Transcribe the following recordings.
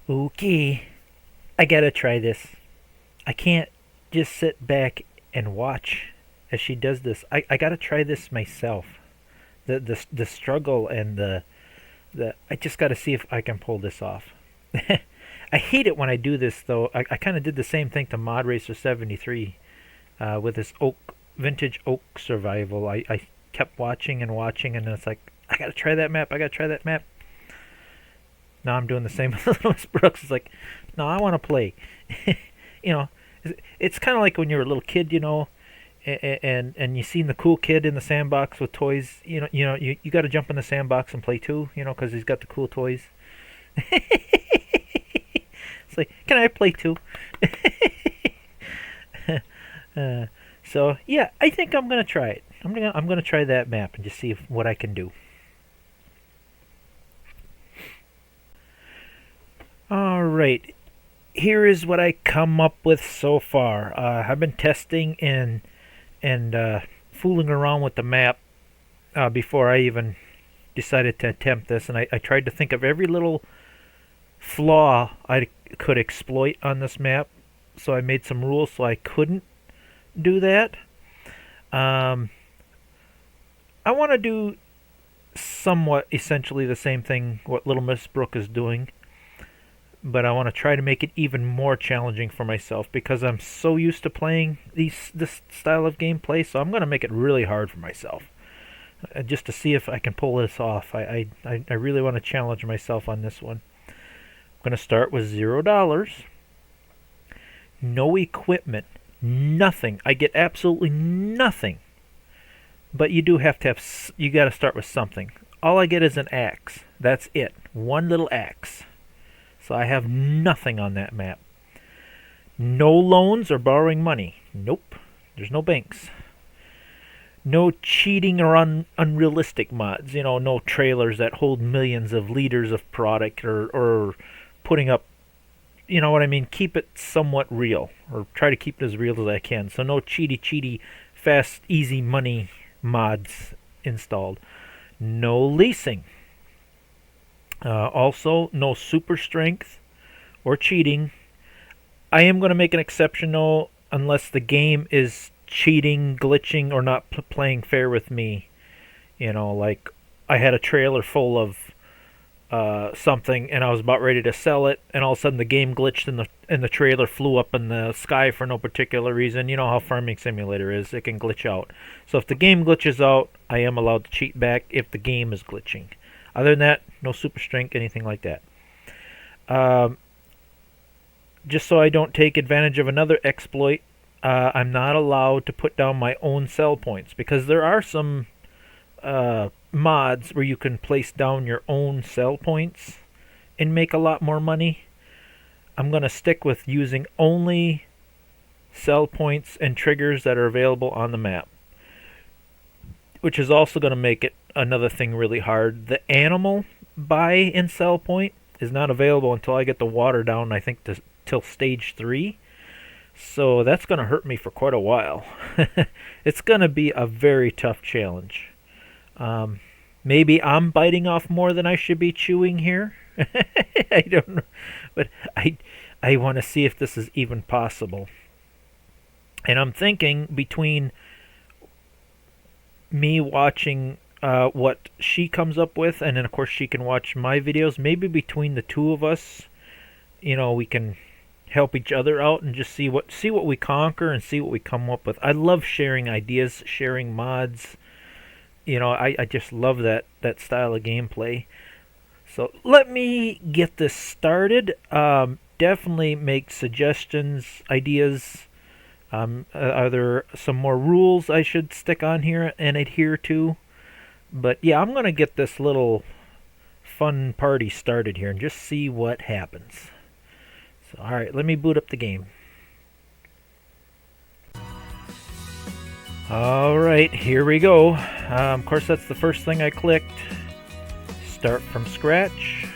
Okay, I gotta try this. I can't just sit back and watch as she does this. I gotta try this myself. The struggle and the I just gotta see if I can pull this off. I hate it when I do this though. I kind of did the same thing to Mod Racer 73 with this vintage oak survival. I kept watching and watching, and it's like I gotta try that map. I gotta try that map. Now I'm doing the same with Lewis Brooks. It's like, no, I want to play. you know, it's kind of like when you were a little kid, and you seen the cool kid in the sandbox with toys. You got to jump in the sandbox and play too. Because he's got the cool toys. It's like, can I play too? So yeah, I think I'm gonna try it. I'm gonna try that map and just see what I can do. All right, here is what I come up with so far. I've been testing and fooling around with the map before I even decided to attempt this, and I tried to think of every little flaw I could exploit on this map. So I made some rules so I couldn't do that. Um, I want to do somewhat essentially the same thing what Little Miss Brooke is doing, but I want to try to make it even more challenging for myself because I'm so used to playing this style of gameplay. So I'm going to make it really hard for myself, just to see if I can pull this off. I really want to challenge myself on this one. I'm going to start with $0, no equipment, nothing. I get absolutely nothing. But you do have to have. You got to start with something. All I get is an axe. That's it. One little axe. So I have nothing on that map. No loans or borrowing money. Nope. There's no banks. No cheating or unrealistic mods. No trailers that hold millions of liters of product or putting up. You know what I mean? Keep it somewhat real, or try to keep it as real as I can. So no cheaty, fast, easy money mods installed. No leasing. Also, no super strength or cheating. I am going to make an exception though, unless the game is cheating, glitching, or not playing fair with me. Like I had a trailer full of something, and I was about ready to sell it, and all of a sudden the game glitched, and the trailer flew up in the sky for no particular reason. You know how Farming Simulator is; it can glitch out. So if the game glitches out, I am allowed to cheat back if the game is glitching. Other than that, no super strength, anything like that. Just so I don't take advantage of another exploit, I'm not allowed to put down my own sell points, because there are some mods where you can place down your own sell points and make a lot more money. I'm going to stick with using only sell points and triggers that are available on the map, which is also going to make it another thing really hard. The animal buy and sell point is not available until I get the water down, I think, till stage 3. So that's going to hurt me for quite a while. It's going to be a very tough challenge. Maybe I'm biting off more than I should be chewing here. I don't know, but I want to see if this is even possible. And I'm thinking between me watching what she comes up with, and then of course she can watch my videos, maybe between the two of us, we can help each other out and just see what we conquer and see what we come up with. I love sharing ideas, sharing mods. I just love that style of gameplay. So let me get this started. Definitely make suggestions, ideas. Are there some more rules I should stick on here and adhere to? But yeah, I'm going to get this little fun party started here and just see what happens. So, alright, let me boot up the game. Alright, here we go. Of course, that's the first thing I clicked. Start from scratch.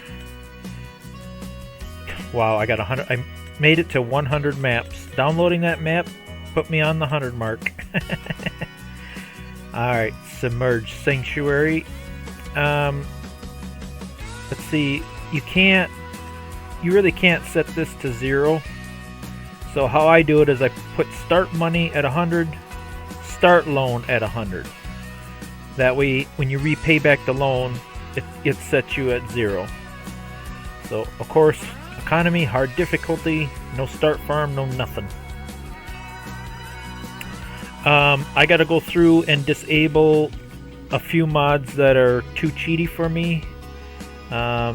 Wow, I got 100. I made it to 100 maps. Downloading that map put me on the 100 mark. Alright, Submerged Sanctuary. Let's see. You can't you really can't set this to 0. So how I do it is I put start money at 100, start loan at 100. That way, when you repay back the loan, it sets you at 0. So, of course, economy, hard difficulty, no start farm, no nothing. I gotta go through and disable a few mods that are too cheaty for me. I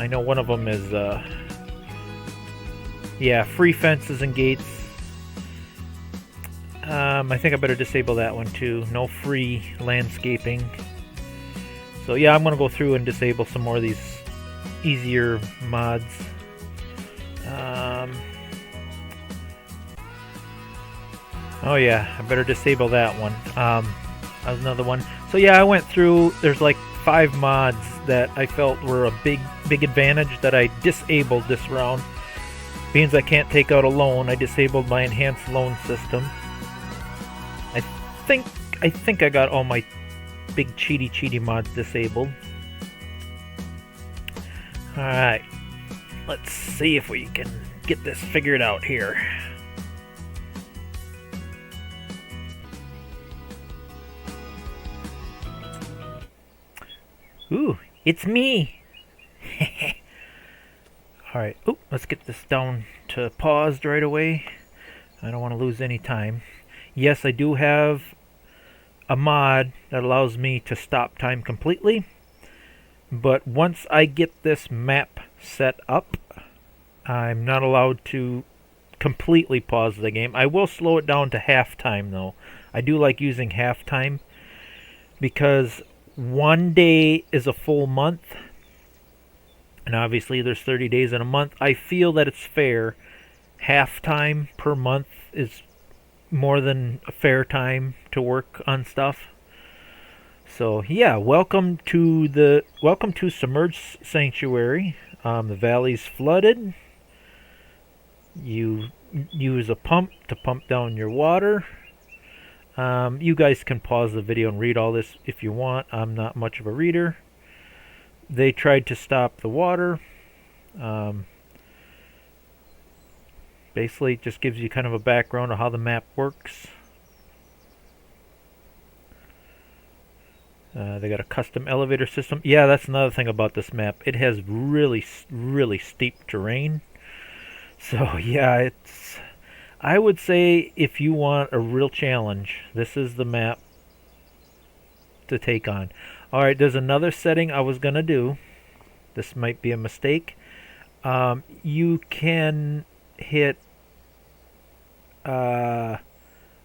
know one of them is, yeah, free fences and gates. I think I better disable that one too. No free landscaping. So yeah, I'm gonna go through and disable some more of these easier mods. Oh yeah, I better disable that one. That was another one. So yeah, I went through. There's like 5 mods that I felt were a big advantage that I disabled this round. Means I can't take out a loan. I disabled my enhanced loan system. I think I got all my big cheaty mods disabled. Alright, let's see if we can get this figured out here. Ooh, it's me! Alright, let's get this down to paused right away. I don't want to lose any time. Yes, I do have a mod that allows me to stop time completely. But once I get this map set up, I'm not allowed to completely pause the game. I will slow it down to half time though. I do like using half time because one day is a full month. And obviously there's 30 days in a month. I feel that it's fair. Half time per month is more than a fair time to work on stuff. So yeah, welcome to Submerged Sanctuary. The valley's flooded. You use a pump to pump down your water. You guys can pause the video and read all this if you want. I'm not much of a reader. They tried to stop the water. Basically, it just gives you kind of a background of how the map works. They got a custom elevator system. Yeah, that's another thing about this map. It has really steep terrain. So yeah, I would say if you want a real challenge, this is the map to take on. Alright, there's another setting I was going to do. This might be a mistake. You can hit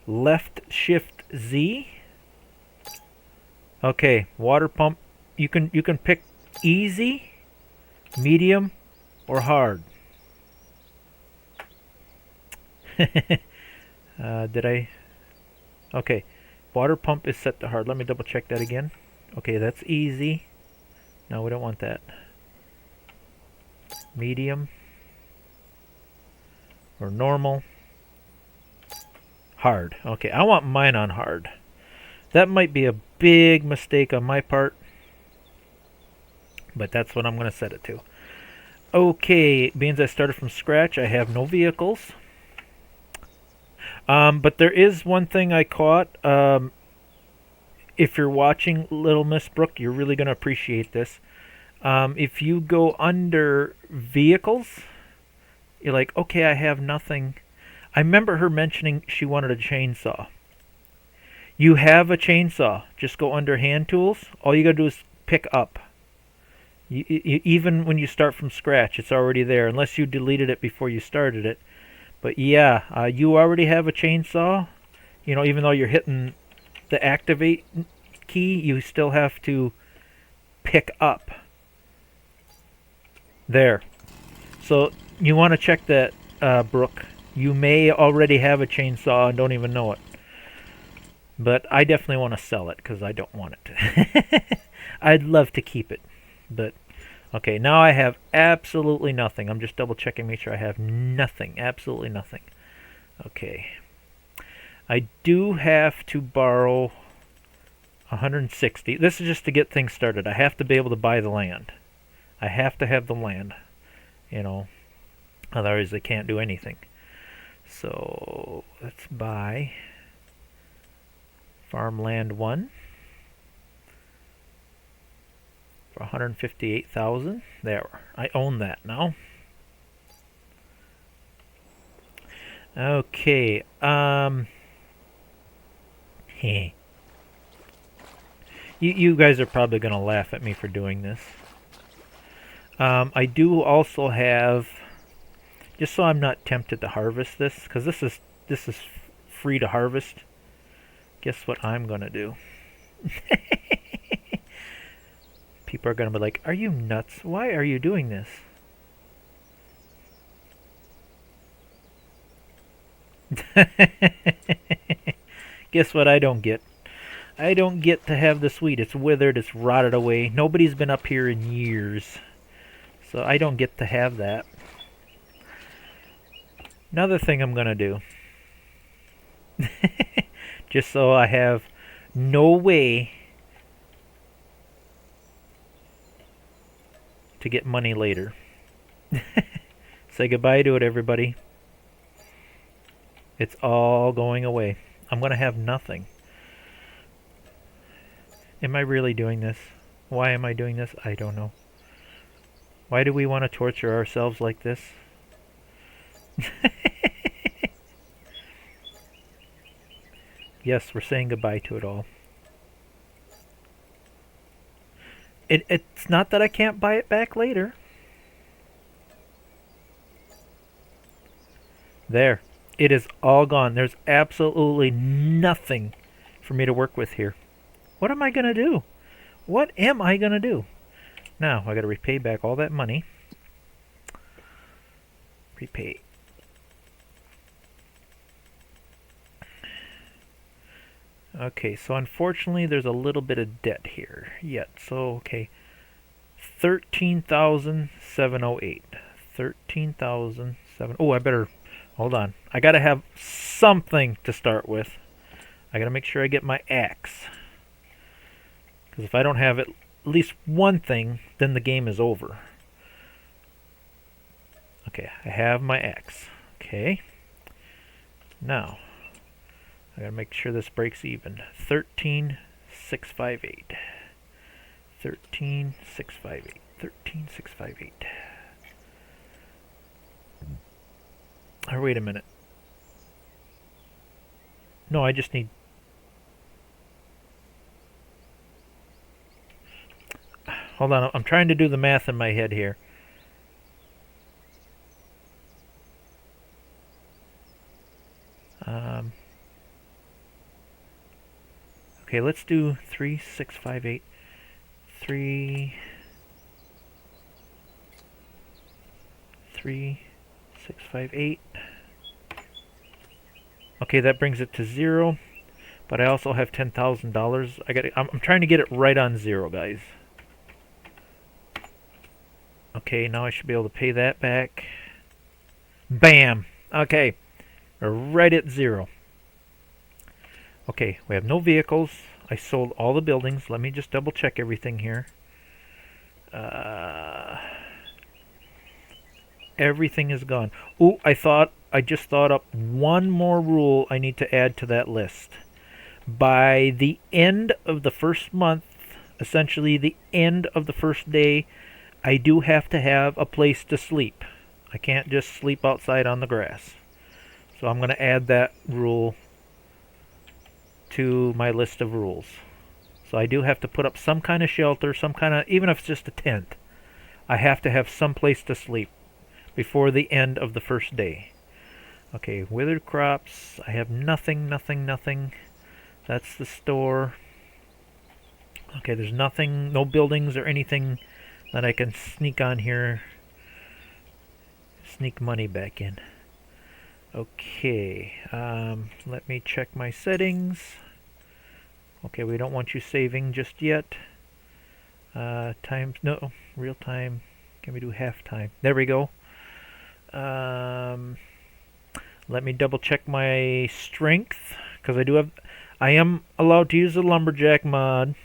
left shift Z. Okay, water pump. You can pick easy, medium, or hard. Did I? Okay, water pump is set to hard. Let me double check that again. Okay, that's easy. No, we don't want that. Medium or normal. Hard. Okay, I want mine on hard. That might be a big mistake on my part, but that's what I'm going to set it to. Okay, being I started from scratch, I have no vehicles. But there is one thing I caught. If you're watching Little Miss Brooke, you're really going to appreciate this. If you go under vehicles, you're like, okay, I have nothing. I remember her mentioning she wanted a chainsaw. You have a chainsaw. Just go under hand tools. All you got to do is pick up. Even when you start from scratch, it's already there, unless you deleted it before you started it. But yeah, you already have a chainsaw. You know, even though you're hitting the activate key, you still have to pick up. There. So you want to check that, Brooke. You may already have a chainsaw and don't even know it. But I definitely want to sell it because I don't want it. I'd love to keep it. But okay, now I have absolutely nothing. I'm just double checking, make sure I have nothing. Absolutely nothing. Okay. I do have to borrow 160. This is just to get things started. I have to be able to buy the land. I have to have the land. you know, otherwise they can't do anything. So let's buy farmland 1 for 158,000. There, I own that now. Okay, you guys are probably gonna laugh at me for doing this. I do also have, just so I'm not tempted to harvest this, because this is free to harvest. Guess what I'm gonna do? People are gonna be like, "Are you nuts? Why are you doing this?" Guess what I don't get? I don't get to have this wheat. It's withered, it's rotted away. Nobody's been up here in years. So I don't get to have that. Another thing I'm going to do. Just so I have no way to get money later. Say goodbye to it, everybody. It's all going away. I'm going to have nothing. Am I really doing this? Why am I doing this? I don't know. Why do we want to torture ourselves like this? Yes, we're saying goodbye to it all. It's not that I can't buy it back later. There. It is all gone. There's absolutely nothing for me to work with here. What am I going to do? What am I going to do? Now, I got to repay back all that money. Repay. Okay, so unfortunately there's a little bit of debt here yet. So, okay. 13,708. 13,007. Oh, I better hold on. I got to have something to start with. I got to make sure I get my axe. Because if I don't have at least one thing, then the game is over. Okay, I have my axe. Okay. Now, I gotta make sure this breaks even. 13,658. 13,658. 13,658. Or wait a minute. No, I just need... Hold on, I'm trying to do the math in my head here. Okay, let's do 3,658. 3,658. Okay, that brings it to 0. But I also have $10,000. I'm trying to get it right on 0, guys. Okay, now I should be able to pay that back. Bam! Okay, we're right at 0. Okay, we have no vehicles. I sold all the buildings. Let me just double check everything here. Everything is gone. Ooh, I just thought up one more rule I need to add to that list. By the end of the first month, essentially the end of the first day, I do have to have a place to sleep. I can't just sleep outside on the grass. So I'm going to add that rule to my list of rules. So I do have to put up some kind of shelter, some kind of, even if it's just a tent. I have to have some place to sleep before the end of the first day. Okay, withered crops. I have nothing. That's the store. Okay, there's nothing, no buildings or anything that I can sneak on here. Sneak money back in. Okay, let me check my settings. Okay, we don't want you saving just yet. No, real time. Can we do half time? There we go. Let me double check my strength, because I am allowed to use the lumberjack mod,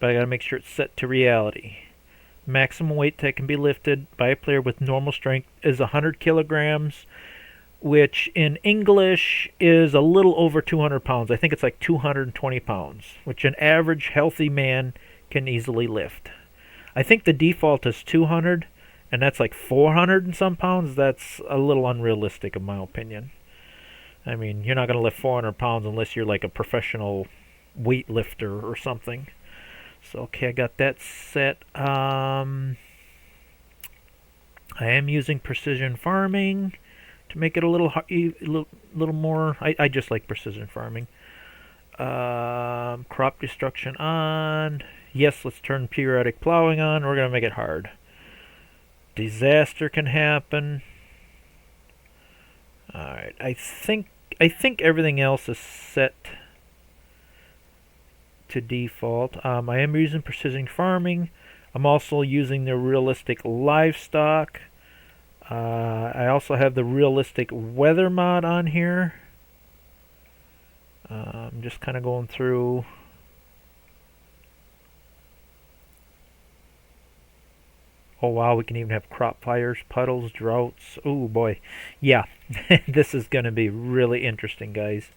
but I gotta make sure it's set to reality. Maximum weight that can be lifted by a player with normal strength is 100 kilograms, which in English is a little over 200 pounds. I think it's like 220 pounds, which an average healthy man can easily lift. I think the default is 200, and that's like 400 and some pounds. That's a little unrealistic in my opinion. I mean, you're not going to lift 400 pounds unless you're like a professional weightlifter or something. So, okay, I got that set. I am using precision farming to make it a little more. I just like precision farming. Crop destruction on. Yes, let's turn periodic plowing on. We're going to make it hard. Disaster can happen. Alright, I think everything else is set to default. I am using precision farming. I'm also using the realistic livestock. I also have the realistic weather mod on here. I'm just kind of going through. Oh wow, we can even have crop fires, puddles, droughts. Oh boy. Yeah, this is going to be really interesting, guys.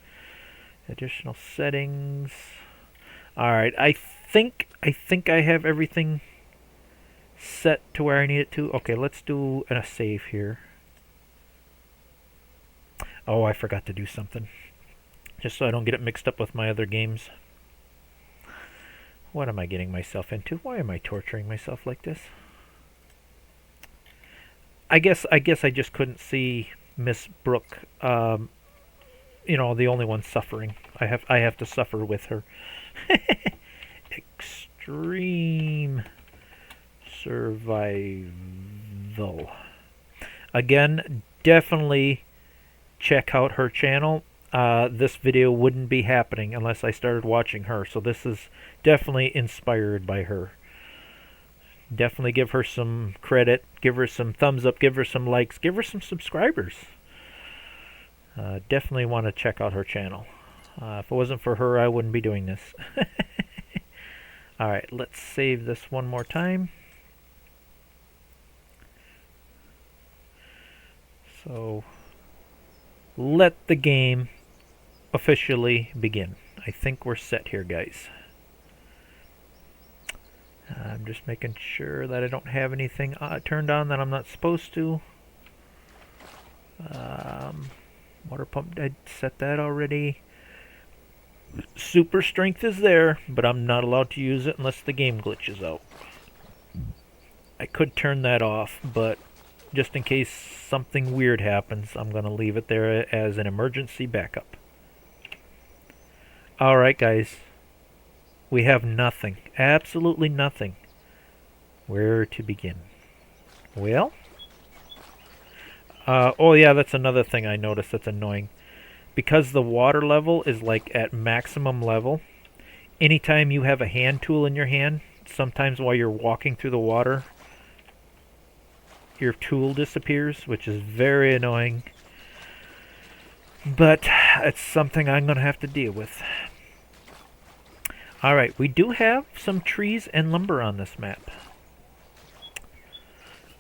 Additional settings. Alright, I think I have everything set to where I need it to. Okay, let's do a save here. Oh, I forgot to do something. Just so I don't get it mixed up with my other games. What am I getting myself into? Why am I torturing myself like this? I guess I just couldn't see Miss Brooke, you know, the only one suffering. I have to suffer with her. Extreme survival. Again, definitely check out her channel. This video wouldn't be happening unless I started watching her. So this is definitely inspired by her. Definitely give her some credit. Give her some thumbs up. Give her some likes. Give her some subscribers. Definitely want to check out her channel. If it wasn't for her, I wouldn't be doing this. Alright, let's save this one more time. So, let the game officially begin. I think we're set here, guys. I'm just making sure that I don't have anything turned on that I'm not supposed to. Water pump, I set that already. Super strength is there, but I'm not allowed to use it unless the game glitches out. I could turn that off, but just in case something weird happens, I'm going to leave it there as an emergency backup. Alright, guys. We have nothing. Absolutely nothing. Where to begin? Well? Oh yeah, that's another thing I noticed that's annoying. Because the water level is like at maximum level, anytime you have a hand tool in your hand, sometimes while you're walking through the water, your tool disappears, which is very annoying. But it's something I'm going to have to deal with. Alright, we do have some trees and lumber on this map.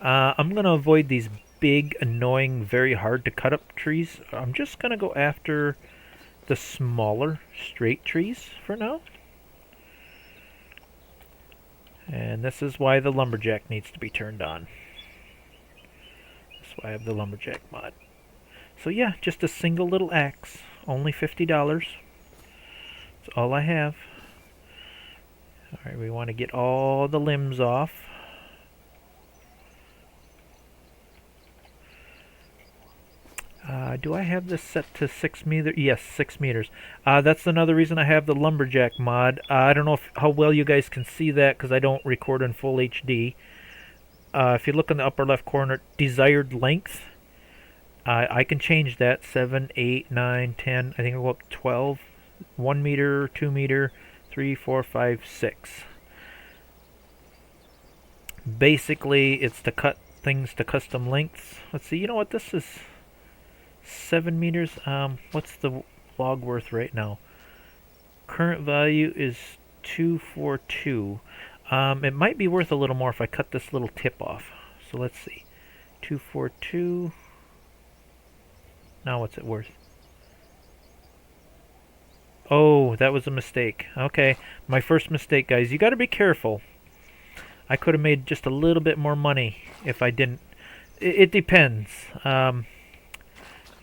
I'm going to avoid these big, annoying, very hard to cut up trees. I'm just going to go after the smaller, straight trees for now. And this is why the lumberjack needs to be turned on. That's why I have the lumberjack mod. So yeah, just a single little axe. Only $50. That's all I have. Alright, we want to get all the limbs off. Do I have this set to 6 meters? Yes, 6 meters. That's another reason I have the lumberjack mod. I don't know how well you guys can see that because I don't record in full HD. If you look in the upper left corner, desired length, I can change that. 7, 8, 9, 10, I think I'll go up to 12. 1 meter, 2 meter, 3, 4, 5, 6. Basically, it's to cut things to custom lengths. Let's see, you know what, this is 7 meters. What's the log worth right now? Current value is 242. It might be worth a little more if I cut this little tip off. So let's see. 242. Now what's it worth? Oh, that was a mistake. Okay, my first mistake, guys. You got to be careful. I could have made just a little bit more money if I didn't. It depends.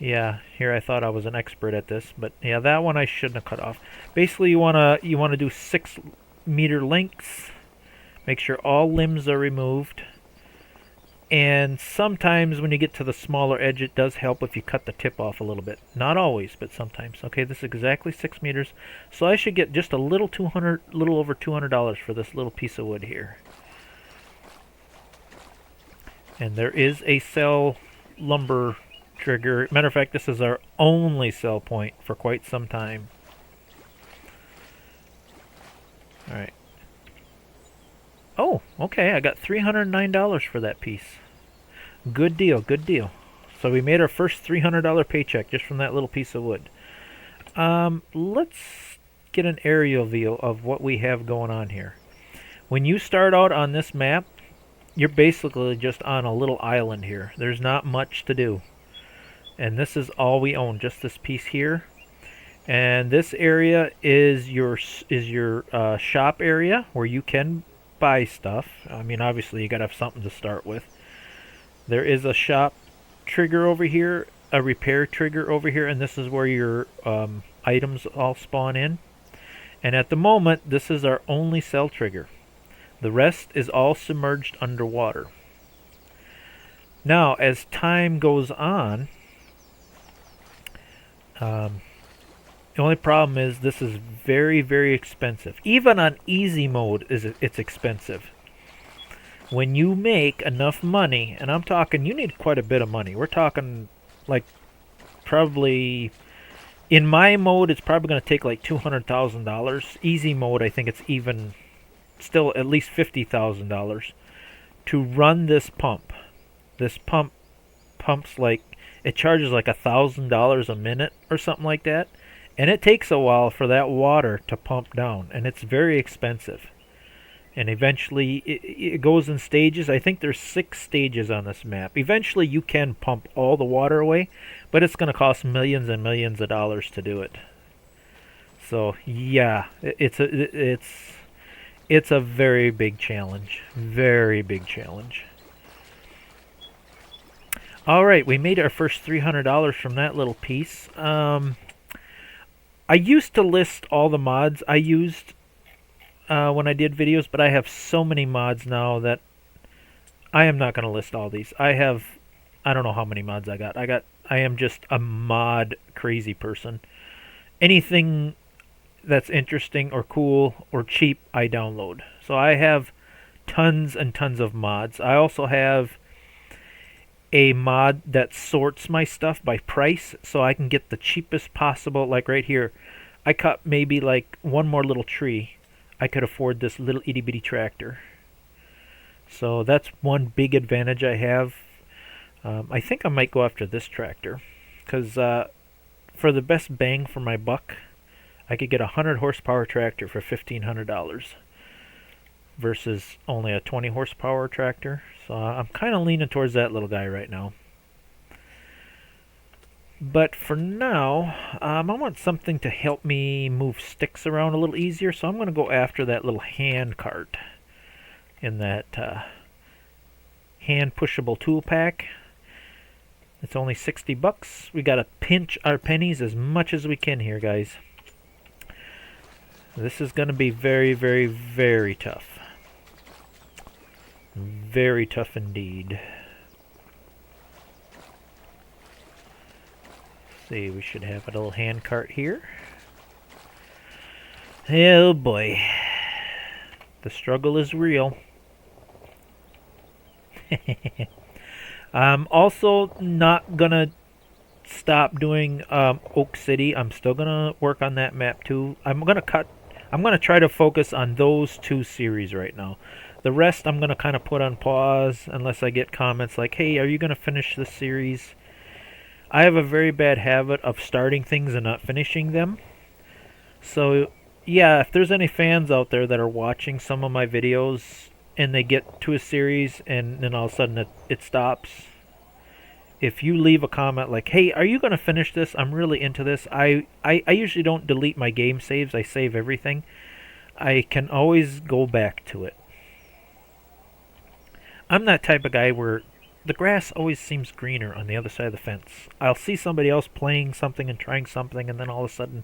Yeah, here I thought I was an expert at this, but yeah, that one I shouldn't have cut off. Basically, you wanna do 6-meter lengths. Make sure all limbs are removed. And sometimes when you get to the smaller edge, it does help if you cut the tip off a little bit. Not always, but sometimes. Okay, this is exactly 6 meters. So I should get just a little over $200 for this little piece of wood here. And there is a cell lumber trigger. Matter of fact, this is our only sell point for quite some time. Alright. Oh, okay, I got $309 for that piece. Good deal, good deal. So we made our first $300 paycheck just from that little piece of wood. Let's get an aerial view of what we have going on here. When you start out on this map, you're basically just on a little island here. There's not much to do. And this is all we own, just this piece here. And this area is your shop area where you can buy stuff. I mean, obviously you gotta have something to start with. There is a shop trigger over here, a repair trigger over here, and this is where your items all spawn in. And at the moment, this is our only sell trigger. The rest is all submerged underwater. Now, as time goes on, the only problem is this is very, very expensive. Even on easy mode, it's expensive. When you make enough money, and I'm talking, you need quite a bit of money. We're talking like probably, in my mode, it's probably going to take like $200,000. Easy mode, I think it's even still at least $50,000 to run this pump. This pump pumps like, it charges like $1,000 a minute or something like that. And it takes a while for that water to pump down, and it's very expensive. And eventually, it goes in stages. I think there's 6 stages on this map. Eventually, you can pump all the water away, but it's going to cost millions and millions of dollars to do it. So, yeah, it's a very big challenge. Very big challenge. All right, we made our first $300 from that little piece. I used to list all the mods I used when I did videos, but I have so many mods now that I am not going to list all these. I don't know how many mods I got. I am just a mod crazy person. Anything that's interesting or cool or cheap, I download. So I have tons and tons of mods. I also have a mod that sorts my stuff by price so I can get the cheapest possible. Like right here, I cut maybe like one more little tree. I could afford this little itty bitty tractor. So that's one big advantage I have. I think I might go after this tractor because for the best bang for my buck, I could get a 100 horsepower tractor for $1,500 versus only a 20 horsepower tractor. So I'm kind of leaning towards that little guy right now. But for now, I want something to help me move sticks around a little easier, so I'm going to go after that little hand cart in that hand pushable tool pack. It's only 60 bucks. We got to pinch our pennies as much as we can here, guys. This is going to be very, very, very tough. Very tough indeed. See, we should have a little hand cart here. Oh boy. The struggle is real. I'm also not gonna stop doing Oak City. I'm still gonna work on that map too. I'm gonna try to focus on those 2 series right now. The rest I'm gonna kind of put on pause unless I get comments like, hey, are you gonna finish this series? I have a very bad habit of starting things and not finishing them. So Yeah, if there's any fans out there that are watching some of my videos and they get to a series and then all of a sudden it stops, if you leave a comment like, "Hey, are you going to finish this? I'm really into this." I usually don't delete my game saves. I save everything. I can always go back to it. I'm that type of guy where the grass always seems greener on the other side of the fence. I'll see somebody else playing something and trying something, and then all of a sudden,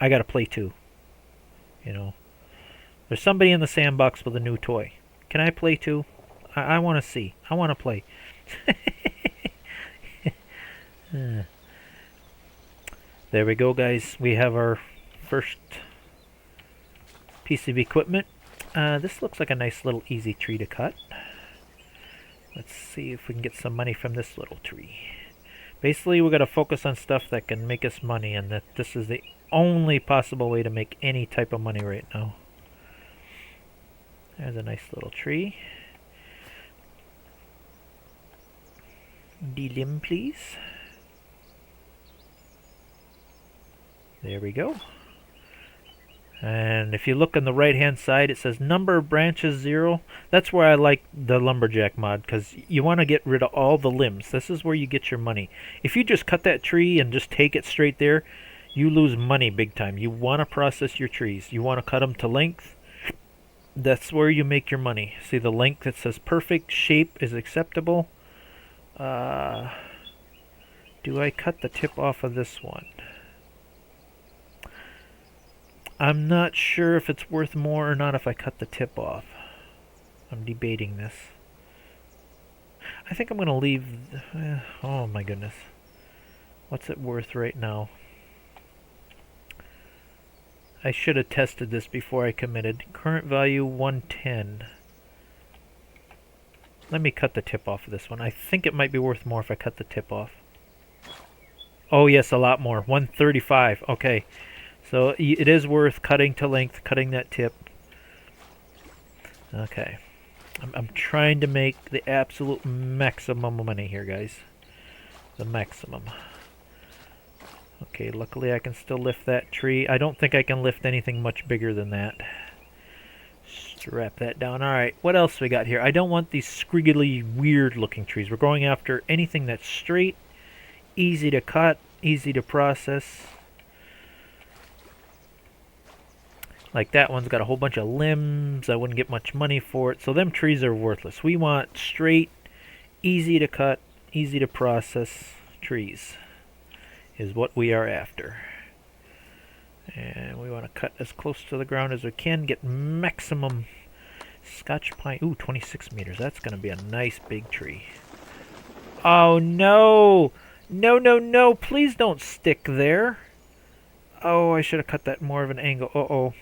I got to play too. You know, there's somebody in the sandbox with a new toy. Can I play too? I want to see. I want to play. There we go, guys. We have our first piece of equipment. This looks like a nice little easy tree to cut. Let's see if we can get some money from this little tree. Basically, we're going to focus on stuff that can make us money, and that this is the only possible way to make any type of money right now. There's a nice little tree. Delimb, please. There we go. And if you look on the right hand side, it says number of branches 0. That's where I like the lumberjack mod, because you want to get rid of all the limbs. This is where you get your money. If you just cut that tree and just take it straight there, you lose money big time. You want to process your trees. You want to cut them to length. That's where you make your money. See the length that says perfect, shape is acceptable. Do I cut the tip off of this one? I'm not sure if it's worth more or not if I cut the tip off. I'm debating this. I think I'm going to leave... oh my goodness. What's it worth right now? I should have tested this before I committed. Current value 110. Let me cut the tip off of this one. I think it might be worth more if I cut the tip off. Oh yes, a lot more. 135. Okay. So it is worth cutting to length, cutting that tip. Okay. I'm trying to make the absolute maximum money here, guys. The maximum. Okay, luckily I can still lift that tree. I don't think I can lift anything much bigger than that. Strap that down. Alright, what else we got here? I don't want these squiggly, weird looking trees. We're going after anything that's straight, easy to cut, easy to process. Like that one's got a whole bunch of limbs. I wouldn't get much money for it. So them trees are worthless. We want straight, easy to cut, easy to process trees is what we are after. And we want to cut as close to the ground as we can. Get maximum Scotch pine. Ooh, 26 meters. That's going to be a nice big tree. Oh no! No, no, no. Please don't stick there. Oh, I should have cut that more of an angle. Uh-oh.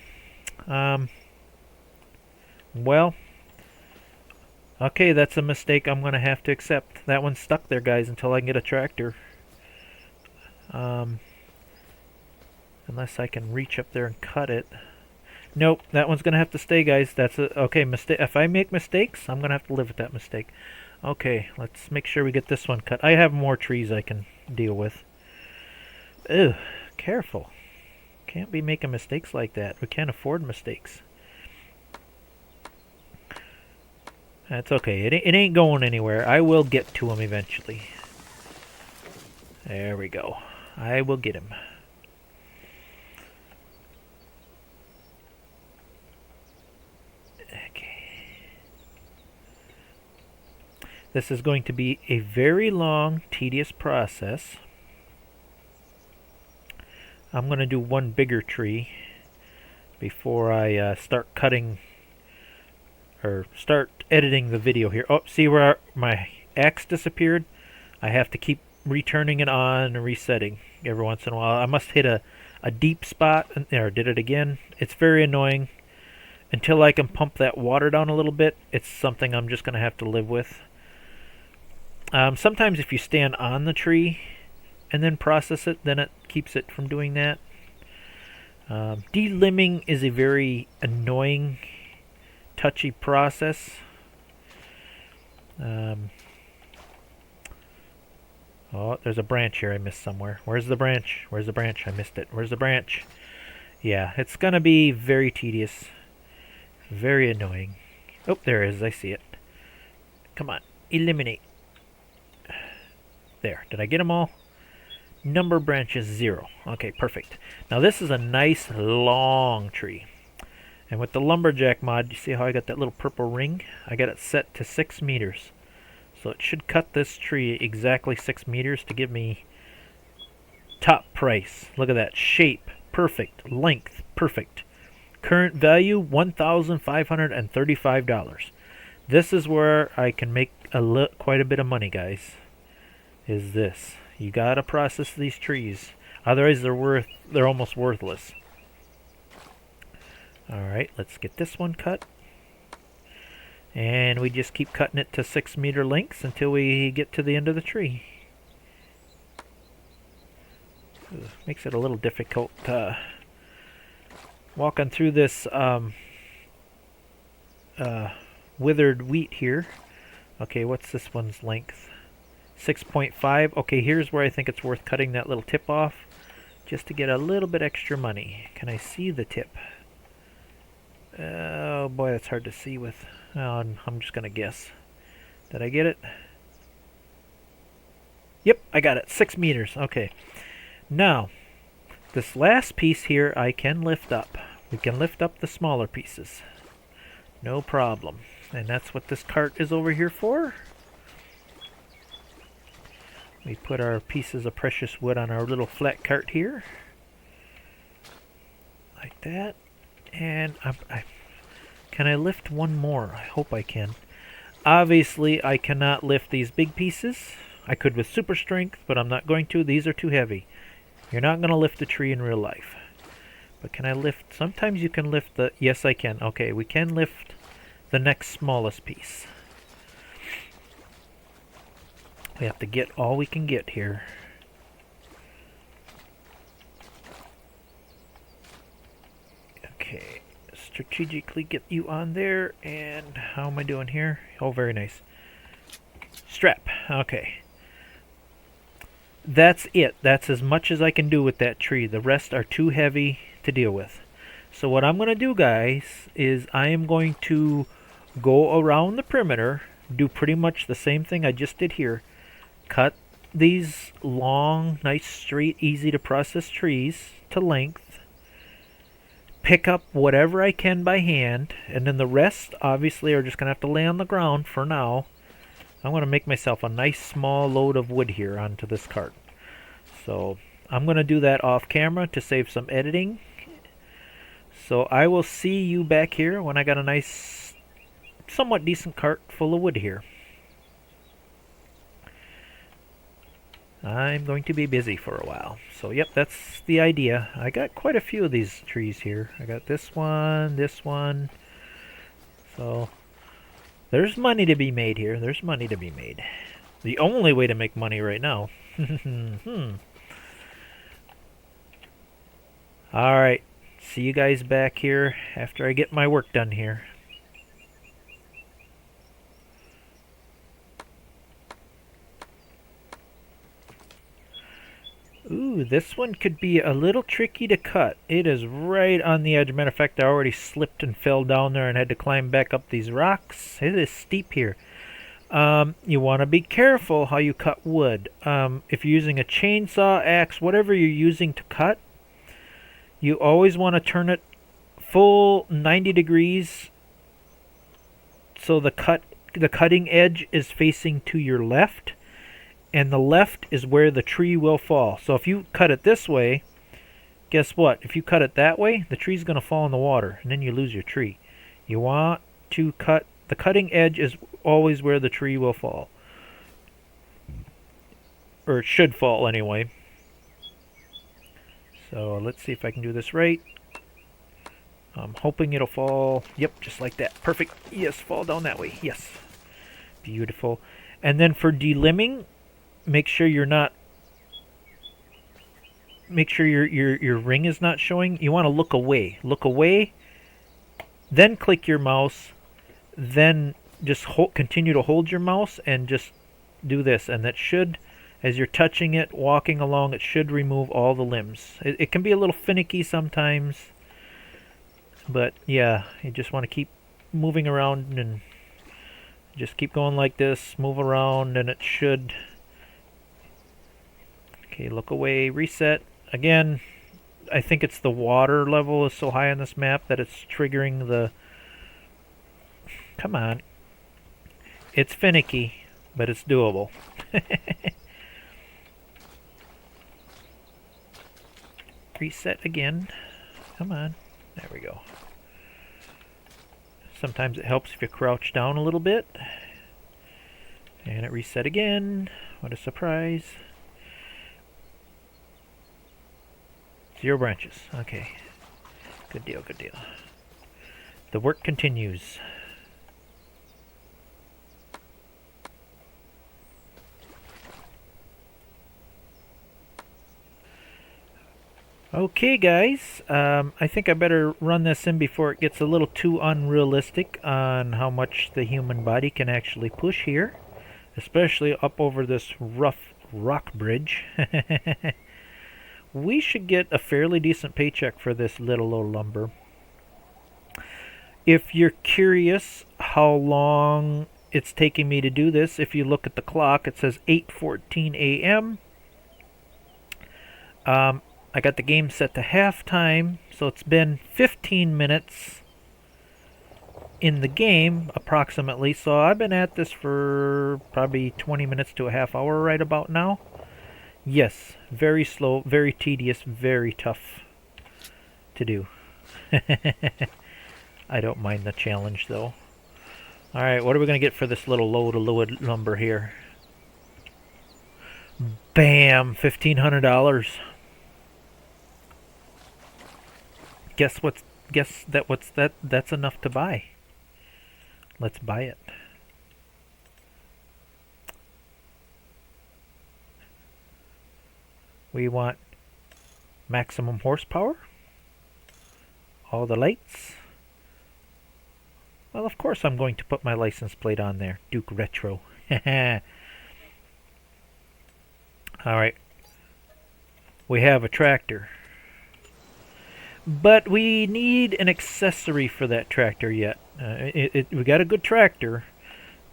Well, okay, that's a mistake I'm going to have to accept. That one's stuck there, guys, until I can get a tractor. Unless I can reach up there and cut it. Nope, that one's going to have to stay, guys. That's a, okay, mistake. If I make mistakes, I'm going to have to live with that mistake. Okay, let's make sure we get this one cut. I have more trees I can deal with. Ugh, careful. Can't be making mistakes like that. We can't afford mistakes. That's okay. It ain't going anywhere. I will get to him eventually. There we go. I will get him. Okay. This is going to be a very long, tedious process. I'm going to do one bigger tree before I start cutting or start editing the video here. Oh, see where my axe disappeared? I have to keep returning it on and resetting every once in a while. I must hit a deep spot. And there, did it again. It's very annoying. Until I can pump that water down a little bit, it's something I'm just going to have to live with. Sometimes if you stand on the tree and then process it, then it keeps it from doing that. Delimbing is a very annoying, touchy process. Oh, there's a branch here I missed somewhere. Where's the branch? Where's the branch? I missed it. Where's the branch? Yeah, it's gonna be very tedious. Very annoying. Oh, there it is. I see it. Come on. Eliminate. There. Did I get them all? Number branches 0. Okay, perfect. Now this is a nice long tree. And with the lumberjack mod, you see how I got that little purple ring? I got it set to 6 meters. So it should cut this tree exactly 6 meters to give me top price. Look at that. Shape, perfect. Length, perfect. Current value, $1,535. This is where I can make quite a bit of money, guys. Is this. You gotta process these trees. Otherwise they're almost worthless. Alright, let's get this one cut. And we just keep cutting it to 6 meter lengths until we get to the end of the tree. Makes it a little difficult walking through this withered wheat here. Okay, what's this one's length? 6.5. Okay, here's where I think it's worth cutting that little tip off just to get a little bit extra money. Can I see the tip? Oh boy, that's hard to see with. Oh, I'm just gonna guess. Did I get it? Yep, I got it. 6 meters. Okay. Now, this last piece here I can lift up. We can lift up the smaller pieces. No problem. And that's what this cart is over here for. We put our pieces of precious wood on our little flat cart here. Like that. And can I lift one more? I hope I can. Obviously, I cannot lift these big pieces. I could with super strength, but I'm not going to. These are too heavy. You're not going to lift a tree in real life. But can I lift? Sometimes you can lift the... Yes, I can. Okay, we can lift the next smallest piece. We have to get all we can get here. Okay, strategically get you on there, and how am I doing here? Oh, very nice. Strap. Okay. That's it. That's as much as I can do with that tree. The rest are too heavy to deal with. So what I'm going to do, guys, is I am going to go around the perimeter, do pretty much the same thing I just did here. Cut these long, nice, straight, easy to process trees to length. Pick up whatever I can by hand, and then the rest obviously are just going to have to lay on the ground for now. I'm going to make myself a nice small load of wood here onto this cart. So I'm going to do that off camera to save some editing. So I will see you back here when I got a nice, somewhat decent cart full of wood here. I'm going to be busy for a while. So yep, that's the idea. I got quite a few of these trees here. I got this one, this one. So there's money to be made here. There's money to be made. The only way to make money right now. Alright. See you guys back here after I get my work done here. Ooh, this one could be a little tricky to cut. It is right on the edge. Matter of fact, I already slipped and fell down there and had to climb back up these rocks. It is steep here. You want to be careful how you cut wood. If you're using a chainsaw, axe, whatever you're using to cut, you always want to turn it full 90 degrees so the cutting edge is facing to your left. And the left is where the tree will fall. So if you cut it this way, guess what? If you cut it that way, the tree's going to fall in the water, and then you lose your tree. You want to cut, the cutting edge is always where the tree will fall. Or it should fall anyway. So let's see if I can do this right. I'm hoping it'll fall, yep, just like that. Perfect. Yes, fall down that way. Yes. Beautiful. And then for delimbing, make sure you're not, make sure your ring is not showing. You want to look away. Look away. Then click your mouse. Then just continue to hold your mouse and just do this. And that should, as you're touching it, walking along, it should remove all the limbs. It can be a little finicky sometimes. But yeah, you just want to keep moving around and just keep going like this. Move around and it should... Okay, look away, reset. Again, I think it's the water level is so high on this map that it's triggering the... Come on. It's finicky, but it's doable. Reset again. Come on. There we go. Sometimes it helps if you crouch down a little bit. And it reset again. What a surprise. 0 branches. Okay. Good deal, good deal. The work continues. Okay, guys. I think I better run this in before it gets a little too unrealistic on how much the human body can actually push here. Especially up over this rough rock bridge. We should get a fairly decent paycheck for this little old lumber. If you're curious how long it's taking me to do this, if you look at the clock, it says 8:14 a.m. I got the game set to halftime, so it's been 15 minutes in the game, approximately. So I've been at this for probably 20 minutes to a half hour right about now. Yes, very slow, very tedious, very tough to do. I don't mind the challenge, though. Alright, what are we going to get for this little load of wood lumber here? Bam! $1,500. That's enough to buy. Let's buy it. We want maximum horsepower. All the lights. Well, of course I'm going to put my license plate on there. Duke Retro. Alright. We have a tractor. But we need an accessory for that tractor yet. We got a good tractor,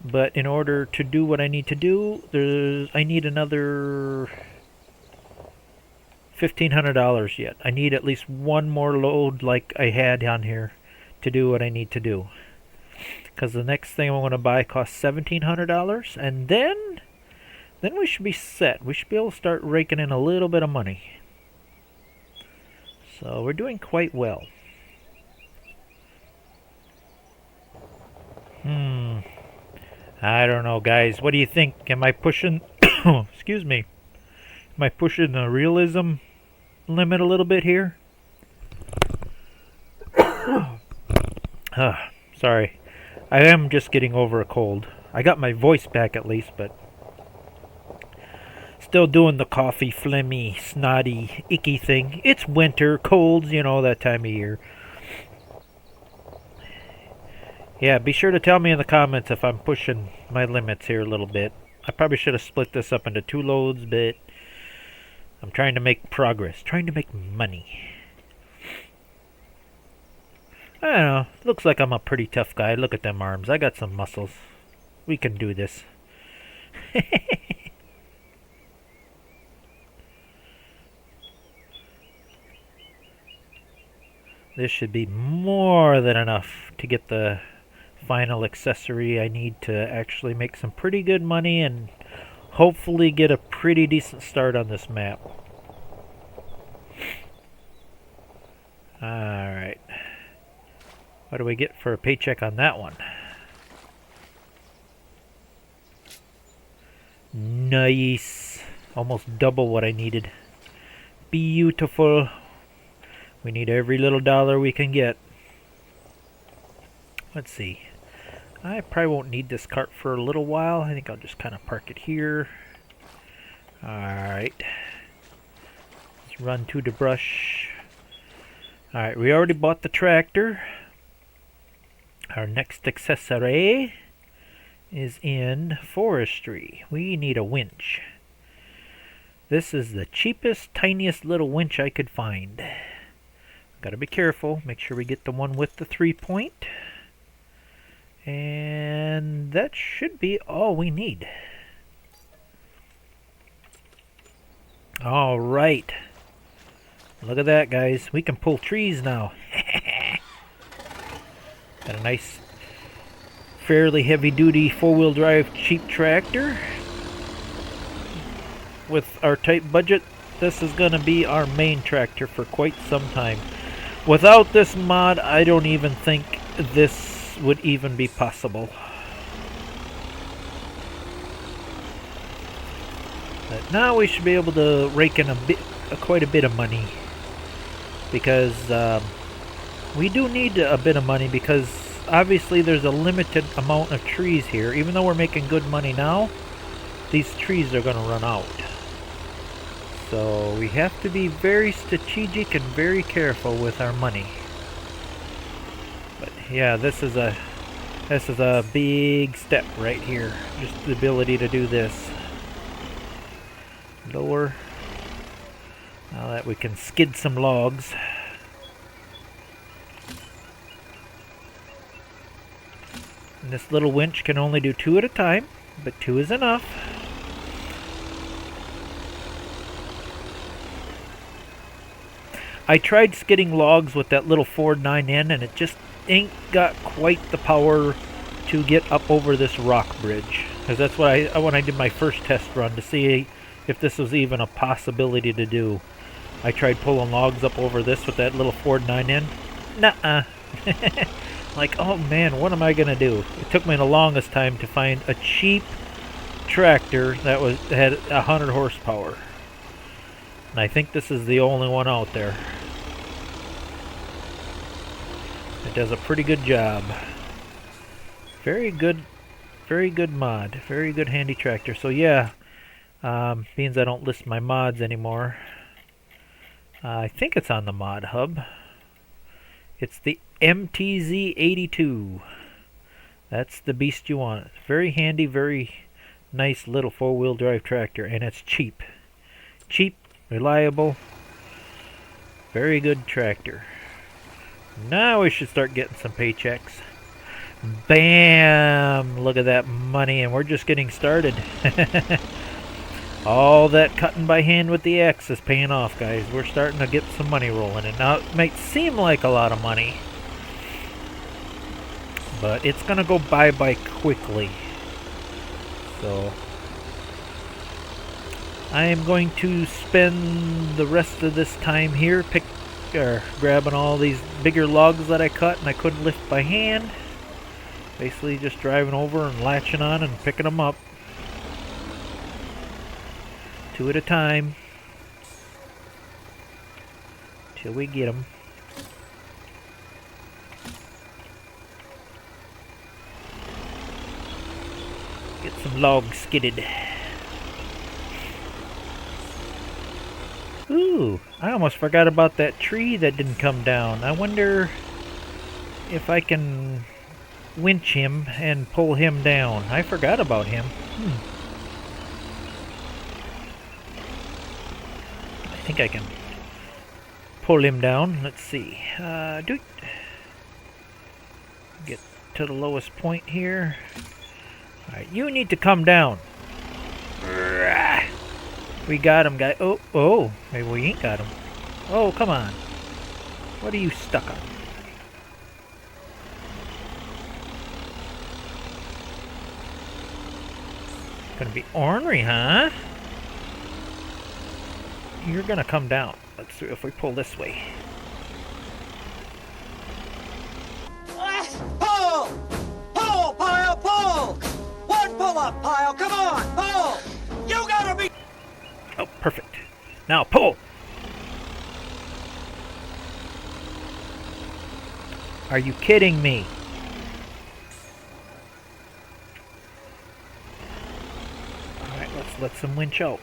but in order to do what I need to do, I need another $1,500 yet. I need at least one more load like I had on here to do what I need to do. Because the next thing I want to buy costs $1,700, and then we should be set. We should be able to start raking in a little bit of money. So we're doing quite well. I don't know, guys. What do you think? Am I pushing... excuse me. Am I pushing the realism limit a little bit here? Sorry. I am just getting over a cold. I got my voice back at least, but... Still doing the coughy, phlegmy, snotty, icky thing. It's winter, colds, you know, that time of year. Yeah, be sure to tell me in the comments if I'm pushing my limits here a little bit. I probably should have split this up into 2 loads, but I'm trying to make progress. Trying to make money. I don't know. Looks like I'm a pretty tough guy. Look at them arms. I got some muscles. We can do this. This should be more than enough to get the final accessory I need to actually make some pretty good money and hopefully get a pretty decent start on this map. Alright. What do we get for a paycheck on that one? Nice. Almost double what I needed. Beautiful. We need every little dollar we can get. Let's see. I probably won't need this cart for a little while. I think I'll just kind of park it here. Alright. Let's run to the brush. Alright, we already bought the tractor. Our next accessory is in forestry. We need a winch. This is the cheapest, tiniest little winch I could find. Gotta be careful. Make sure we get the one with the 3-point. And that should be all we need. All right. Look at that, guys. We can pull trees now. Got a nice, fairly heavy-duty 4-wheel drive cheap tractor. With our tight budget, this is going to be our main tractor for quite some time. Without this mod, I don't even think this would even be possible. But now we should be able to rake in quite a bit of money, because we do need a bit of money, because obviously there's a limited amount of trees here. Even though we're making good money now, these trees are going to run out. So we have to be very strategic and very careful with our money. But yeah, this is a big step right here. Just the ability to do this. Lower. Now that we can skid some logs. And this little winch can only do 2 at a time, but 2 is enough. I tried skidding logs with that little Ford 9N, and it just ain't got quite the power to get up over this rock bridge. Because that's what when I did my first test run to see if this was even a possibility to do. I tried pulling logs up over this with that little Ford 9N. Nuh-uh. Like, oh man, what am I gonna do? It took me the longest time to find a cheap tractor that had 100 horsepower. And I think this is the only one out there. It does a pretty good job. Very good mod. Very good handy tractor. So yeah, means I don't list my mods anymore. I think it's on the mod hub. It's the MTZ82. That's the beast you want. Very handy, very nice little 4-wheel drive tractor, and it's cheap. Cheap, reliable, very good tractor. Now we should start getting some paychecks. Bam! Look at that money, and we're just getting started. All that cutting by hand with the axe is paying off, guys. We're starting to get some money rolling in. Now, it might seem like a lot of money, but it's going to go bye-bye quickly. So I am going to spend the rest of this time here grabbing all these bigger logs that I cut and I couldn't lift by hand. Basically just driving over and latching on and picking them up. 2 at a time. Till we get them. Get some logs skidded. Ooh, I almost forgot about that tree that didn't come down. I wonder if I can winch him and pull him down. I forgot about him. I think I can pull him down. Let's see. Get to the lowest point here. Alright, you need to come down. We got him, guy. Oh, maybe we ain't got him. Oh, come on. What are you stuck on? Gonna be ornery, huh? You're gonna come down. Let's see if we pull this way. Pull! Pull, Pile, pull! One pull-up, Pile, come on, pull! You gotta be... Oh, perfect. Now pull! Are you kidding me? Alright, let's let some winch out.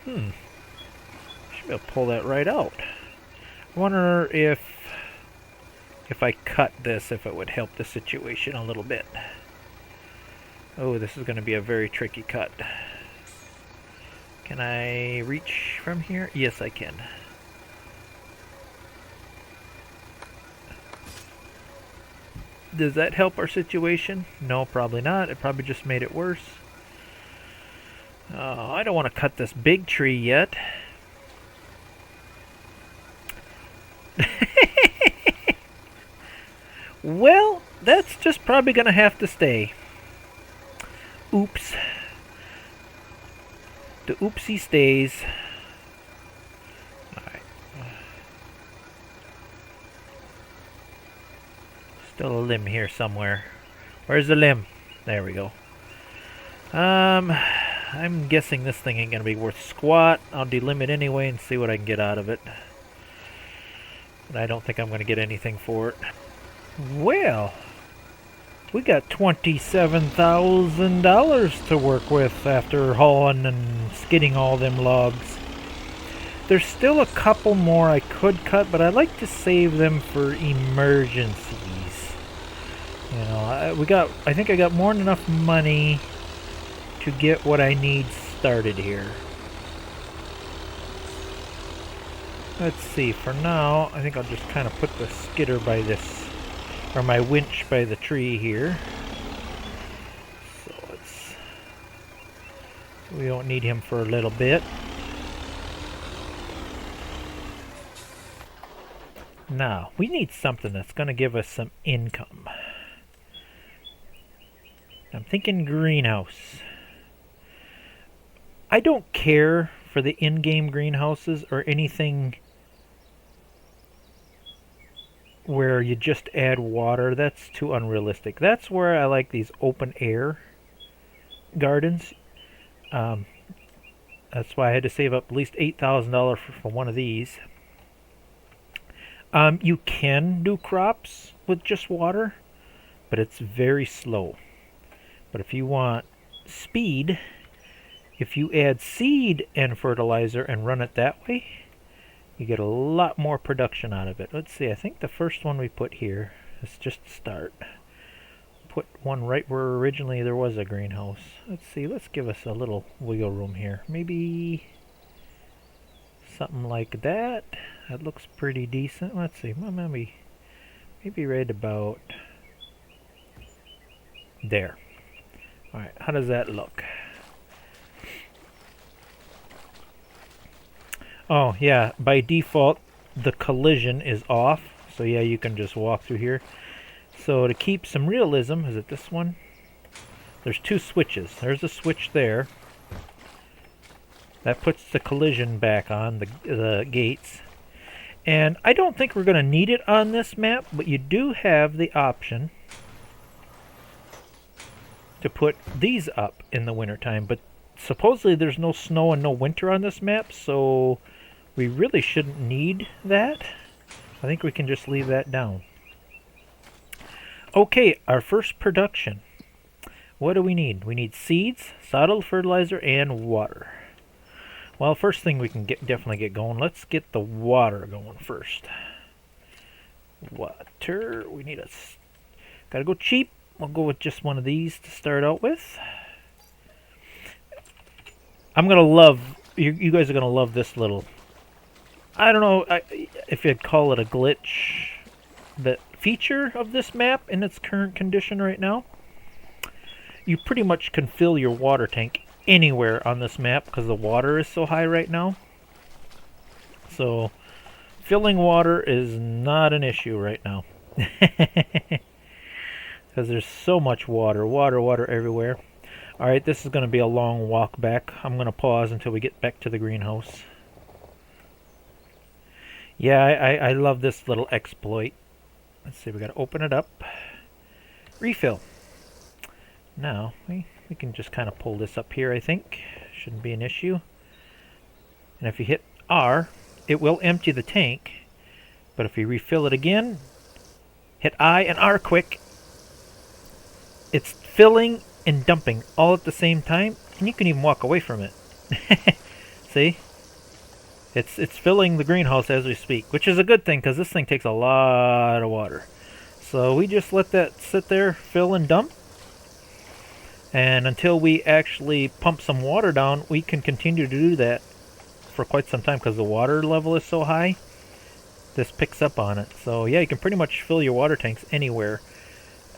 Should be able to pull that right out. I wonder if I cut this, if it would help the situation a little bit. Oh, this is going to be a very tricky cut. Can I reach from here? Yes, I can. Does that help our situation? No, probably not. It probably just made it worse. Oh, I don't want to cut this big tree yet. Well, that's just probably going to have to stay. Oops. The oopsie stays. Alright. Still a limb here somewhere. Where's the limb? There we go. I'm guessing this thing ain't gonna be worth squat. I'll delimb it anyway and see what I can get out of it. But I don't think I'm gonna get anything for it. Well, we got $27,000 to work with after hauling and skidding all them logs. There's still a couple more I could cut, but I like to save them for emergencies. You know, I think I got more than enough money to get what I need started here. Let's see, for now, I think I'll just kind of put the skidder by this, or my winch by the tree here. So we don't need him for a little bit. Now, we need something that's going to give us some income. I'm thinking greenhouse. I don't care for the in-game greenhouses or anything where you just add water. That's too unrealistic. That's where I like these open air gardens. That's why I had to save up at least $8,000 for one of these. You can do crops with just water, but it's very slow. But if you want speed, if you add seed and fertilizer and run it that way, you get a lot more production out of it. Let's see, I think the first one we put here is just to start. Put one right where originally there was a greenhouse. Let's see, let's give us a little wiggle room here. Maybe something like that. That looks pretty decent. Let's see, well, maybe right about there. Alright, how does that look? Oh, yeah, by default, the collision is off. So yeah, you can just walk through here. So to keep some realism, is it this one? There's two switches. There's a switch there. That puts the collision back on, the gates. And I don't think we're going to need it on this map, but you do have the option to put these up in the wintertime. But supposedly there's no snow and no winter on this map, so we really shouldn't need that. I think we can just leave that down. Okay, our first production. What do we need? We need seeds, solid fertilizer, and water. Well, first thing we can definitely get going. Let's get the water going first. Water. We need gotta go cheap. We'll go with just one of these to start out with. I'm gonna love. You guys are gonna love this little. I don't know if you'd call it a glitch. The feature of this map in its current condition right now, you pretty much can fill your water tank anywhere on this map because the water is so high right now. So filling water is not an issue right now because there's so much water everywhere. Alright, this is going to be a long walk back. I'm going to pause until we get back to the greenhouse. Yeah, I love this little exploit. Let's see, we got to open it up. Refill. Now, we can just kind of pull this up here, I think. Shouldn't be an issue. And if you hit R, it will empty the tank. But if you refill it again, hit I and R quick. It's filling and dumping all at the same time, and you can even walk away from it. See? It's filling the greenhouse as we speak, which is a good thing because this thing takes a lot of water. So we just let that sit there, fill and dump. And until we actually pump some water down, we can continue to do that for quite some time because the water level is so high. This picks up on it. So yeah, you can pretty much fill your water tanks anywhere.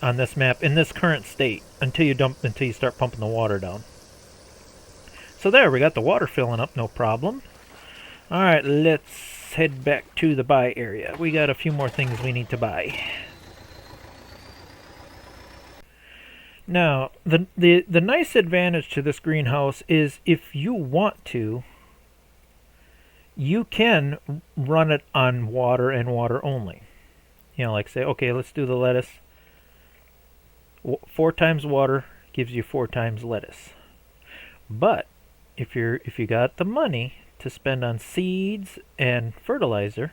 on this map in this current state until you start pumping the water down. So there, we got the water filling up, no problem. Alright, let's head back to the buy area. We got a few more things we need to buy. Now, the nice advantage to this greenhouse is if you want to, you can run it on water and water only. You know, like say, okay, let's do the lettuce. 4 times water gives you 4 times lettuce. But if you got the money to spend on seeds and fertilizer,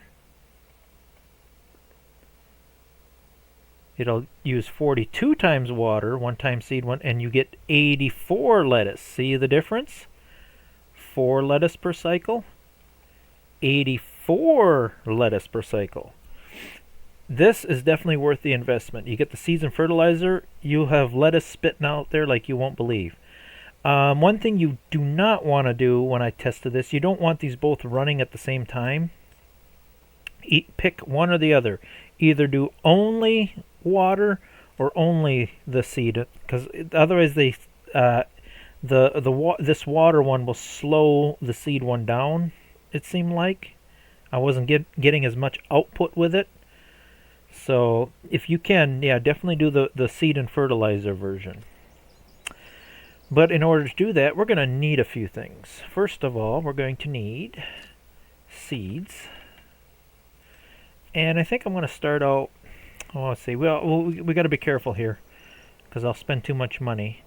it'll use 42 times water, 1 time seed, and you get 84 lettuce. See the difference? 4 lettuce per cycle, 84 lettuce per cycle. This is definitely worth the investment. You get the seeds and fertilizer, you have lettuce spitting out there like you won't believe. One thing you do not want to do when I tested this, you don't want these both running at the same time. Pick one or the other. Either do only water or only the seed, because otherwise this water one will slow the seed one down. It seemed like I wasn't getting as much output with it. So if you can, yeah, definitely do the seed and fertilizer version. But in order to do that, we're going to need a few things. First of all, we're going to need seeds. And I think I'm going to start out, oh, let's see, well, we got to be careful here because I'll spend too much money.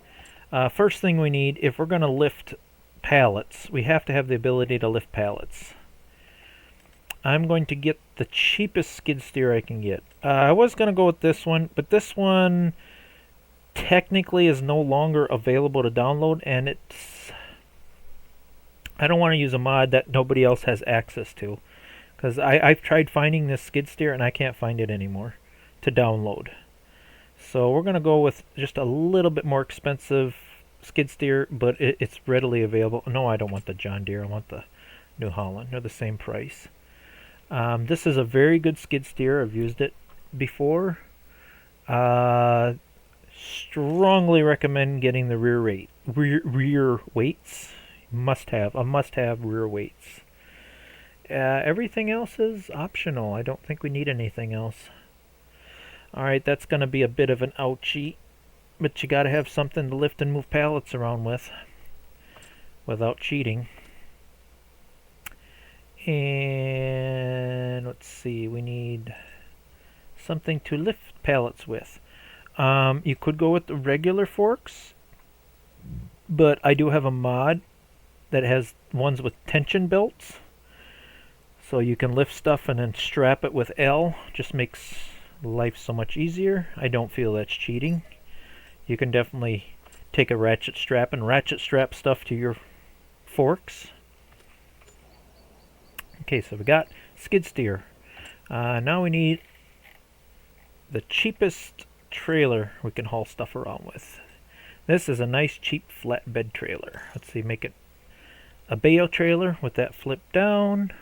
First thing we need, if we're going to lift pallets, we have to have the ability to lift pallets. I'm going to get the cheapest skid steer I can get. I was going to go with this one, but this one technically is no longer available to download, and I don't want to use a mod that nobody else has access to, because I've tried finding this skid steer and I can't find it anymore to download. So we're going to go with just a little bit more expensive skid steer, but it's readily available. No, I don't want the John Deere, I want the New Holland. They're the same price. This is a very good skid steer. I've used it before. Strongly recommend getting the rear weights. Must have rear weights. Everything else is optional. I don't think we need anything else. Alright, that's going to be a bit of an ouchie, but you got to have something to lift and move pallets around with without cheating. And let's see, we need something to lift pallets with. You could go with the regular forks, but I do have a mod that has ones with tension belts, so you can lift stuff and then strap it with L. Just makes life so much easier. I don't feel that's cheating. You can definitely take a ratchet strap and ratchet strap stuff to your forks. Okay, so we got skid steer. Now we need the cheapest trailer we can haul stuff around with. This is a nice cheap flatbed trailer. Let's see, make it a bale trailer with that flip down.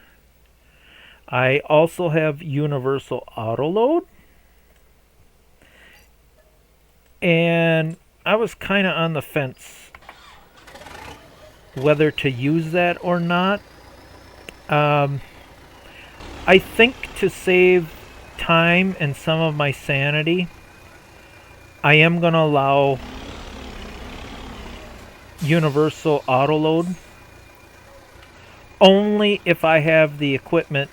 I also have universal auto load, and I was kind of on the fence whether to use that or not. I think to save time and some of my sanity, I am going to allow universal auto load only if I have the equipment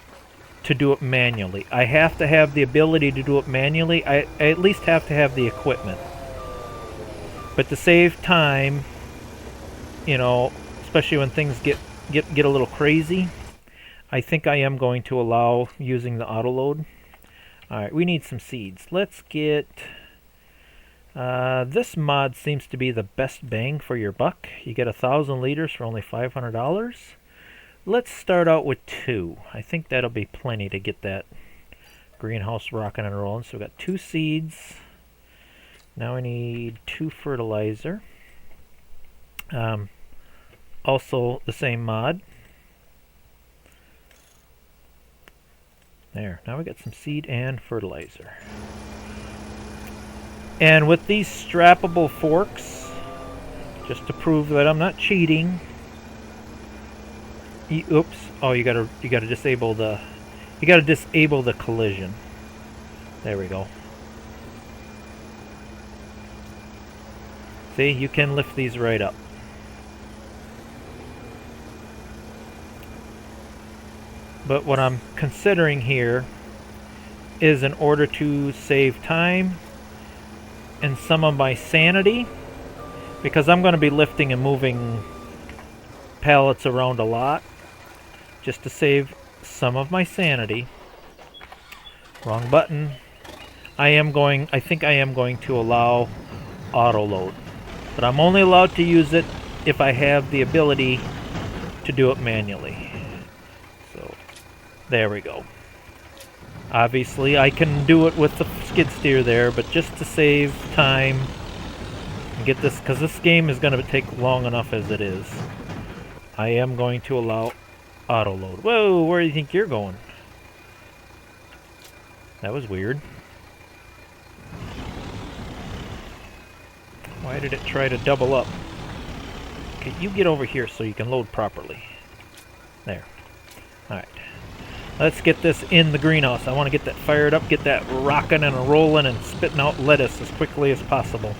to do it manually. I have to have the ability to do it manually. I at least have to have the equipment. But to save time, you know, especially when things get a little crazy, I think I am going to allow using the auto load. Alright, we need some seeds. Let's get... this mod seems to be the best bang for your buck. You get 1,000 liters for only $500. Let's start out with 2. I think that'll be plenty to get that greenhouse rocking and rolling. So we got 2 seeds. Now we need 2 fertilizer. Also the same mod. There. Now we got some seed and fertilizer. And with these strappable forks, just to prove that I'm not cheating. Oops! Oh, you gotta disable the collision. There we go. See, you can lift these right up. But what I'm considering here is, in order to save time and some of my sanity, because I'm going to be lifting and moving pallets around a lot, just to save some of my sanity. Wrong button. I think I am going to allow auto load, but I'm only allowed to use it if I have the ability to do it manually. So there we go. Obviously I can do it with the skid steer there, but just to save time and get this, because this game is going to take long enough as it is, I am going to allow auto load. Whoa, where do you think you're going? That was weird. Why did it try to double up? Okay, you get over here so you can load properly. There. Alright. Let's get this in the greenhouse. I want to get that fired up, get that rocking and rolling and spitting out lettuce as quickly as possible.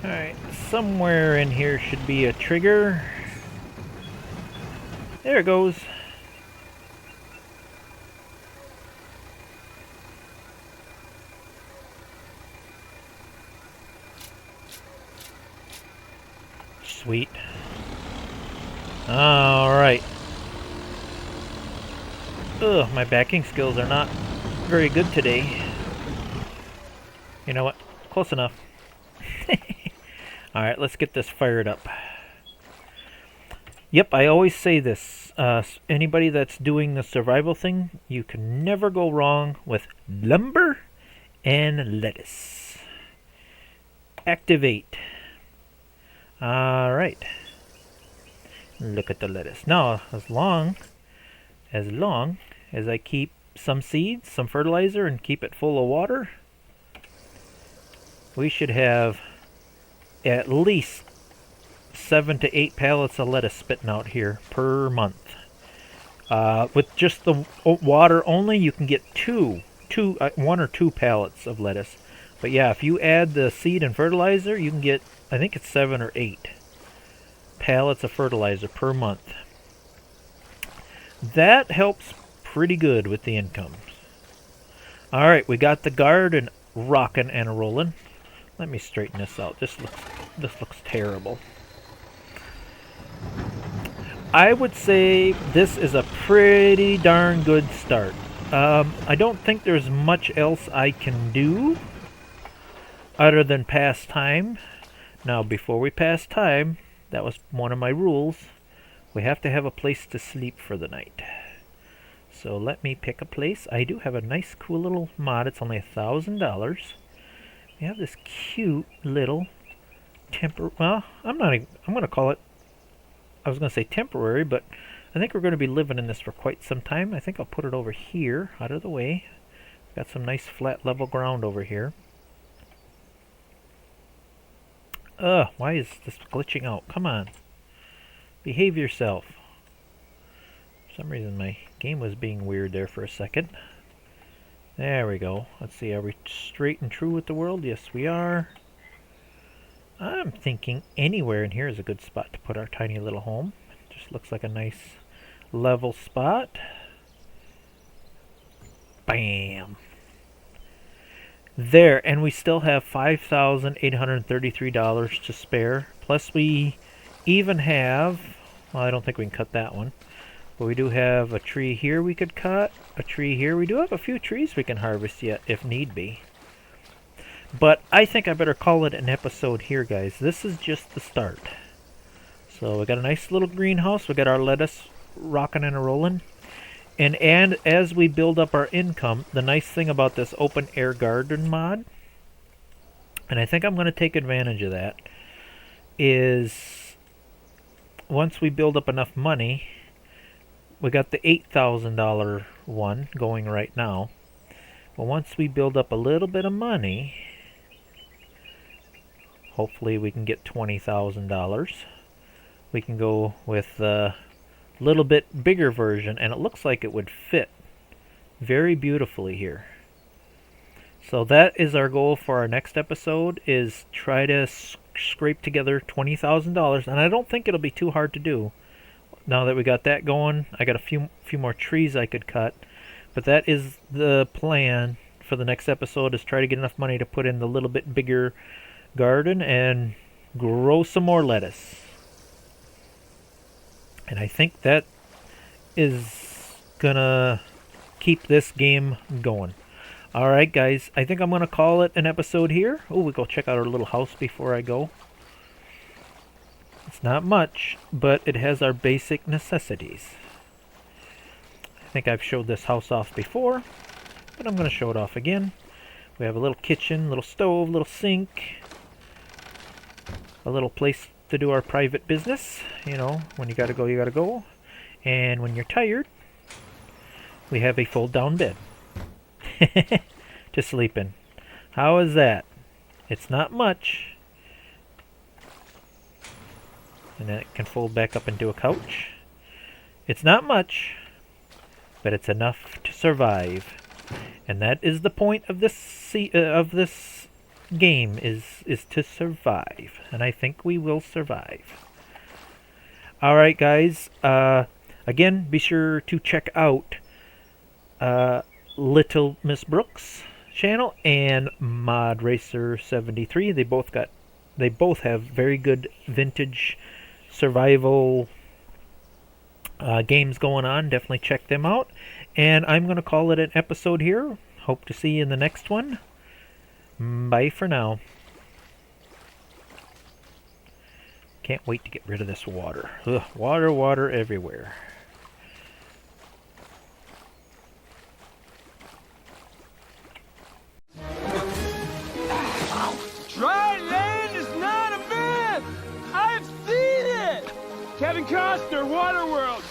Alright, somewhere in here should be a trigger. There it goes. Sweet. Alright. Ugh, my backing skills are not very good today. You know what? Close enough. Alright, let's get this fired up. Yep, I always say this. Anybody that's doing the survival thing, you can never go wrong with lumber and lettuce. Activate. Alright. Look at the lettuce. Now, as long as I keep some seeds, some fertilizer, and keep it full of water, we should have at least 7 to 8 pallets of lettuce spitting out here per month. With just the water only, you can get 1 or 2 pallets of lettuce. But yeah, if you add the seed and fertilizer, you can get, I think it's 7 or 8 pallets of fertilizer per month. That helps pretty good with the incomes. Alright, we got the garden rocking and rolling. Let me straighten this out. This looks terrible. I would say this is a pretty darn good start. I don't think there's much else I can do other than pass time. Now, before we pass time, that was one of my rules. We have to have a place to sleep for the night. So let me pick a place. I do have a nice, cool little mod. It's only $1,000. We have this cute little well, I'm going to call it, I was going to say temporary, but I think we're going to be living in this for quite some time. I think I'll put it over here, out of the way. Got some nice flat level ground over here. Why is this glitching out? Come on. Behave yourself. For some reason my game was being weird there for a second. There we go. Let's see, are we straight and true with the world? Yes, we are. I'm thinking anywhere in here is a good spot to put our tiny little home. Just looks like a nice level spot. Bam! There, and we still have $5,833 to spare. Plus we even have, well, I don't think we can cut that one, but we do have a tree here we could cut, a tree here. We do have a few trees we can harvest yet, if need be. But I think I better call it an episode here, guys. This is just the start. So we got a nice little greenhouse. We got our lettuce rocking and rolling. And as we build up our income, the nice thing about this open air garden mod, and I think I'm going to take advantage of that, is once we build up enough money, we got the $8,000 one going right now. Well, once we build up a little bit of money, hopefully we can get $20,000. We can go with the little bit bigger version, and it looks like it would fit very beautifully here. So that is our goal for our next episode, is try to scrape together $20,000, and I don't think it'll be too hard to do. Now that we got that going, I got a few more trees I could cut, but that is the plan for the next episode, is try to get enough money to put in the little bit bigger garden and grow some more lettuce. And I think that is gonna keep this game going. Alright guys, I think I'm gonna call it an episode here. Oh, we go check out our little house before I go. It's not much, but it has our basic necessities. I think I've showed this house off before, but I'm gonna show it off again. We have a little kitchen, little stove, little sink, a little place to do our private business. You know, when you gotta go, you gotta go. And when you're tired, we have a fold-down bed to sleep in. How is that? It's not much. And then it can fold back up into a couch. It's not much, but it's enough to survive. And that is the point of this game, is to survive. And I think we will survive. Alright guys, again, be sure to check out Little Miss Brooks channel and Mod Racer 73. They both have very good vintage survival games going on. Definitely check them out. And I'm going to call it an episode here. Hope to see you in the next one. Bye for now. Can't wait to get rid of this water. Ugh, water everywhere. Dry land is not a myth! I've seen it! Kevin Costner, Waterworld.